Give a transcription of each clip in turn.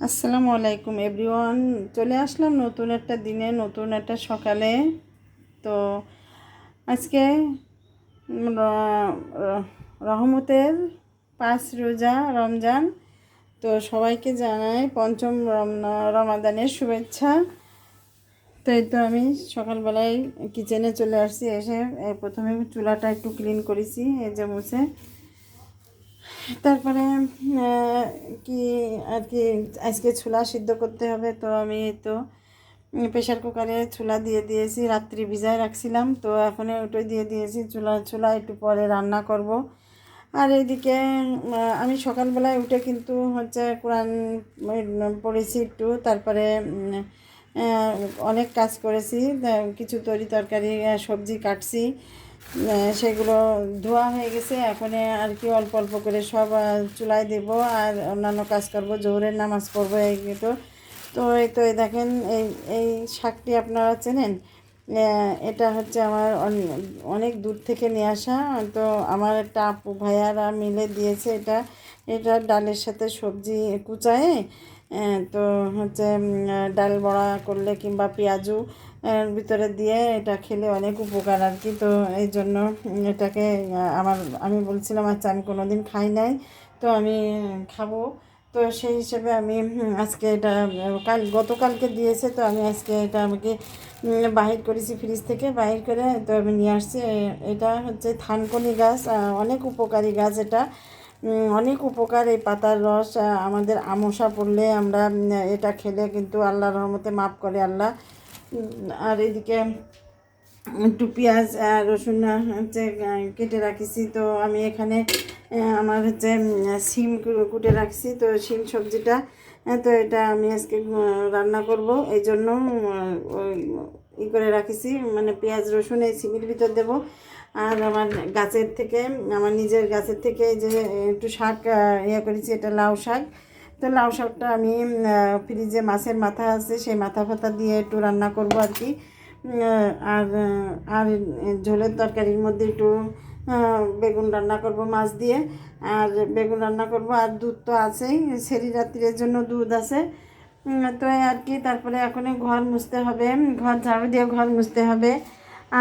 আসসালামু আলাইকুম এভরিওয়ান। চলে আসলাম নতুন একটা দিনে, নতুন একটা সকালে। তো আজকে রহমতের 5 রোজা রমজান। তো সবাইকে জানাই পঞ্চম রমাদানের শুভেচ্ছা। তো এই তো আমি সকালবেলায় কিচেনে চলে আসছি। এসে প্রথমে চুলাটা একটু ক্লিন করেছি, এই যে মুছে। তারপরে কি আর কি আজকে ছোলা সিদ্ধ করতে হবে। তো আমি তো প্রেশার কুকারে ছোলা দিয়ে দিয়েছি, রাত্রি ভিজায় রাখছিলাম। তো এখন ওটাই দিয়ে দিয়েছি। ছোলা একটু পরে রান্না করব। আর এইদিকে আমি সকালবেলায় উঠে কিন্তু হচ্ছে কোরআন পড়েছি একটু। তারপরে অনেক কাজ করেছি, কিছু তরকারি সবজি কাটছি, সেগুলো ধোয়া হয়ে গেছে। এখন আর কি অল্প অল্প করে সব চুলায় দেব আর অন্যান্য কাজ করব, জোহরের নামাজ পড়বো। এই তো তো এই তো এই দেখেন, এই শাকটি আপনারা চেনেন? এটা হচ্ছে আমার অনেক দূর থেকে নিয়ে আসা। তো আমার একটা আপু ভাইয়ারা মিলে দিয়েছে এটা। এটা ডালের সাথে সবজি কুচায়ে তো হচ্ছে ডাল বড়া করলে কিংবা পেঁয়াজু ভিতরে দিয়ে এটা খেলে অনেক উপকার আর কি। তো এই জন্য এটাকে আমি বলছিলাম, আচ্ছা আমি কোনো দিন খাই নাই, তো আমি খাবো। তো সেই হিসেবে আমি আজকে এটা গতকালকে দিয়েছে। তো আমি আজকে এটা আমাকে বাহির করেছি, ফ্রিজ থেকে বাহির করে তো আমি নিয়ে আসছি। এটা হচ্ছে থানকুনি গাছ, অনেক উপকারী গাছ এটা। অনেক উপকার এই পাতার রস। আমাদের আমশা পড়লে আমরা এটা খেলে কিন্তু আল্লাহর রহমতে মাফ করে আল্লাহ। আর এদিকে একটু পেঁয়াজ আর রসুন হচ্ছে কেটে রাখিছি। তো আমি এখানে আমার হচ্ছে শিম কুটে রাখছি। তো শিম সবজিটা তো এটা আমি আজকে রান্না করব, এই জন্য করে রাখিছি। মানে পেঁয়াজ রসুন এই শিমের ভিতর দেবো। আর আমার গাছের থেকে, আমার নিজের গাছের থেকে যে একটু শাক করেছি, এটা লাউ শাক। তো লাউ শাকটা আমি ফ্রিজে মাছের মাথা আছে, সেই মাথা ফাথা দিয়ে একটু রান্না করব আর কি। আর আর ঝোলের তরকারির মধ্যে একটু বেগুন রান্না করব মাছ দিয়ে। আর বেগুন রান্না করব, আর দুধ তো আছেই, সেরি রাত্রির জন্য দুধ আছে। তো আর কি। তারপরে এখন ঘর মুছতে হবে, ঘর ঝাড়ু দিয়ে ঘর মুছতে হবে।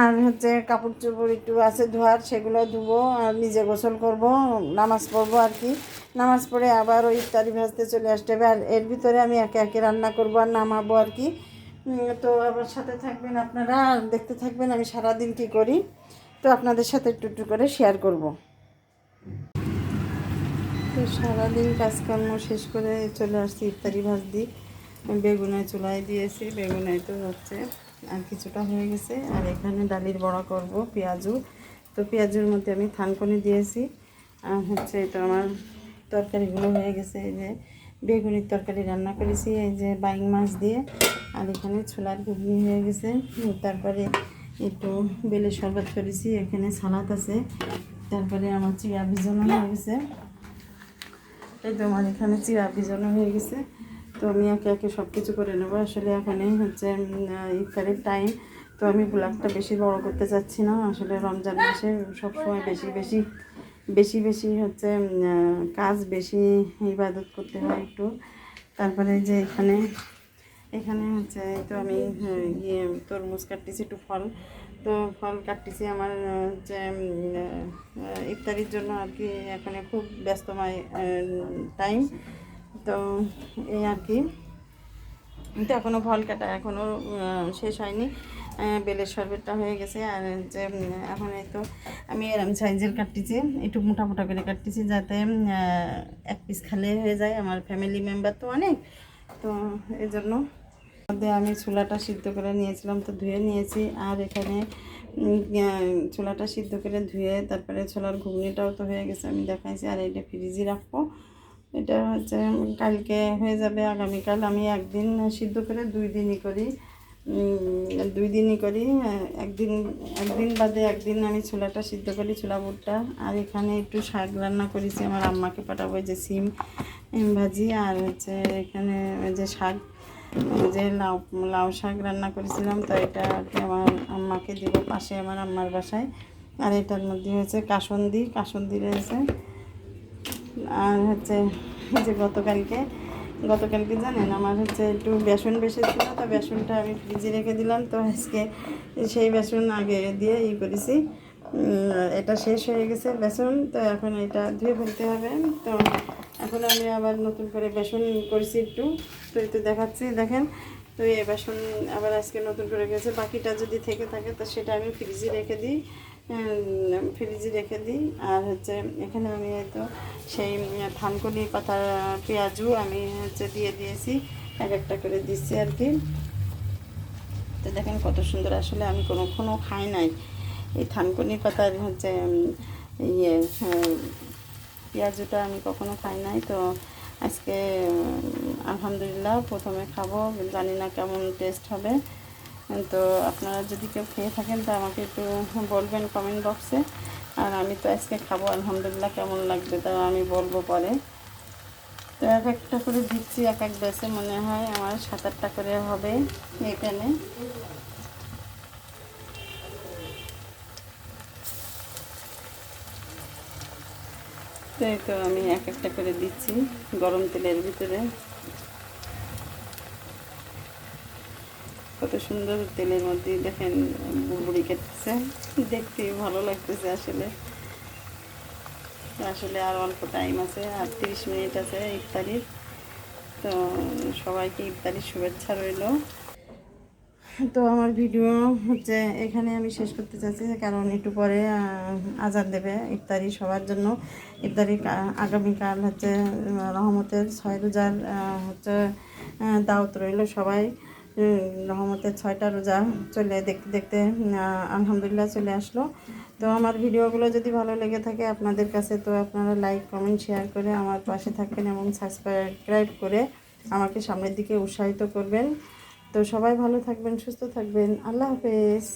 আর হচ্ছে কাপড় চোপড় একটু আছে ধোয়ার, সেগুলো ধুবো। আর নিজে গোসল করব, নামাজ পড়বো আর কি। নামাজ পড়ে আবার ওই ইফতারি ভাজতে চলে আসতে হবে। আর এর ভিতরে আমি একে একে রান্না করবো আর নামাবো আর কি। তো আমার সাথে থাকবেন আপনারা, আর দেখতে থাকবেন আমি সারাদিন কী করি। তো আপনাদের সাথে একটু একটু করে শেয়ার করব। তো সারাদিন কাজকর্ম শেষ করে চলে আসছি ইফতারি ভাজতে। বেগুনে চুলায় দিয়েছি, বেগুনে তো হচ্ছে আর কিছুটা হয়ে গেছে। আর এখানে ডালির বড়া করব পেঁয়াজু। তো পেঁয়াজুর মধ্যে আমি থানকুনি দিয়েছি। আর হচ্ছে তো আমার তরকারিগুলো হয়ে গেছে। এই যে বেগুনির তরকারি রান্না করেছি, এই যে বাইং মাছ দিয়ে। আর এখানে ছোলার ঘুগনি হয়ে গেছে। তারপরে একটু বেলের শরবত করেছি, এখানে সালাদ আছে। তারপরে আমার চিড়া ভিজানো হয়ে গেছে। এই তো আমার এখানে চিড়া ভিজানো হয়ে গেছে। তো আমি একে একে সব কিছু করে নেবো। আসলে এখানে হচ্ছে ইফতারের টাইম। তো আমি ব্লগটা বেশি বড় করতে চাচ্ছি না। আসলে রমজান মাসে সবসময় বেশি বেশি বেশি বেশি হচ্ছে কাজ, বেশি ইবাদত করতে হয় একটু। তারপরে যে এখানে এখানে হচ্ছে তো আমি তরমুজ কাটতেছি, একটু ফল। তো ফল কাটতেছি আমার হচ্ছে ইফতারির জন্য আর কি। এখানে খুব ব্যস্তময় টাইম। তো এই আর কি। তো এখনও ফল কাটা এখনও শেষ হয়নি। বেলের শরবতটা হয়ে গেছে। আর যে এখন এই তো আমি এরম সাইজের কাটতেছি, একটু মোটা মোটা করে কাটতেছি, যাতে এক পিস খালে হয়ে যায়। আমার ফ্যামিলি মেম্বার তো অনেক, তো এই জন্য মধ্যে আমি ছোলাটা সিদ্ধ করে নিয়েছিলাম, তো ধুয়ে নিয়েছি। আর এখানে ছোলাটা সিদ্ধ করে ধুয়ে তারপরে ছোলার ঘুগনিটাও তো হয়ে গেছে, আমি দেখাইছি। আর এটা ফ্রিজে রাখবো। এটা হচ্ছে কালকে হয়ে যাবে, আগামীকাল। আমি একদিন সিদ্ধ করে 2 দিনই করি, 2 দিনই করি। একদিন একদিন বাদে একদিন আমি ছোলাটা সিদ্ধ করি, ছোলা বুটটা। আর এখানে একটু শাক রান্না করেছি, আমার আম্মাকে পাঠাবো, যে সিম ভাজি। আর হচ্ছে এখানে যে শাক, যে লাউ লাউ শাক রান্না করেছিলাম, তো এটা আর কি আমার আম্মাকে দিব, পাশে আমার আম্মার বাসায়। আর এটার মধ্যে হচ্ছে কাসুন্দি রয়েছে। আর হচ্ছে যে গতকালকে গতকালকে জানেন আমার হচ্ছে একটু বেসন বেশি ছিল, তো বেসনটা আমি ফ্রিজে রেখে দিলাম। তো আজকে সেই বেসন আগে দিয়ে করেছি। এটা শেষ হয়ে গেছে বেসন, তো এখন এটা ধুয়ে ফেলতে হবে। তো এখন আমি আবার নতুন করে বেসন করেছি একটু, তো একটু দেখাচ্ছি দেখেন। তো এই বেসন আবার আজকে নতুন করে গেছে, বাকিটা যদি থেকে থাকে তো সেটা আমি ফ্রিজে রেখে দিই। আর হচ্ছে এখানে আমি তো সেই থানকুনি পাতার পেঁয়াজও আমি হচ্ছে দিয়ে দিয়েছি, এক একটা করে দিচ্ছি আর কি। তো দেখেন কত সুন্দর, আসলে আমি কোনোক্ষণও খাই নাই এই থানকুনি পাতার হচ্ছে ইয়ে পেঁয়াজটা আমি কখনো খাই নাই। তো আজকে আলহামদুলিল্লাহ প্রথমে খাবো, জানি না কেমন টেস্ট হবে। তো আপনারা যদি কেউ খেয়ে থাকেন তো আমাকে একটু বলবেন কমেন্ট বক্সে। আর আমি তো আজকে খাবো, আলহামদুলিল্লাহ কেমন লাগবে তা আমি বলবো পরে। তো এক একটা করে দিচ্ছি, এক এক ব্যাচে মনে হয় আমার 7-8টা করে হবে এখানে। তো এই তো আমি এক একটা করে দিচ্ছি গরম তেলের ভিতরে। কত সুন্দর তেলের মধ্যে দেখেন বুড়বুড়ি কেটেছে, দেখতে ভালো লাগতেছে আসলে। আসলে আর অল্প টাইম আছে, আর 30 মিনিট আছে ইফতারির। তো সবাইকে ইফতারির শুভেচ্ছা রইল। তো আমার ভিডিও হচ্ছে এখানে আমি শেষ করতে চাচ্ছি, কারণ একটু পরে আজান দেবে ইফতারি সবার জন্য। ইফতারি আগামীকাল হচ্ছে রহমতের 6 রোজার হচ্ছে দাওয়াত রইল সবাই। রহমতের 6টা রোজা চলে দেখতে দেখতে আলহামদুলিল্লাহ চলে আসলো। তো আমার ভিডিওগুলো যদি ভালো লেগে থাকে আপনাদের কাছে, তো আপনারা লাইক কমেন্ট শেয়ার করে আমার পাশে থাকবেন এবং সাবস্ক্রাইব করে আমাকে সামনের দিকে উৎসাহিত করবেন। তো সবাই ভালো থাকবেন, সুস্থ থাকবেন। আল্লাহ হাফেজ।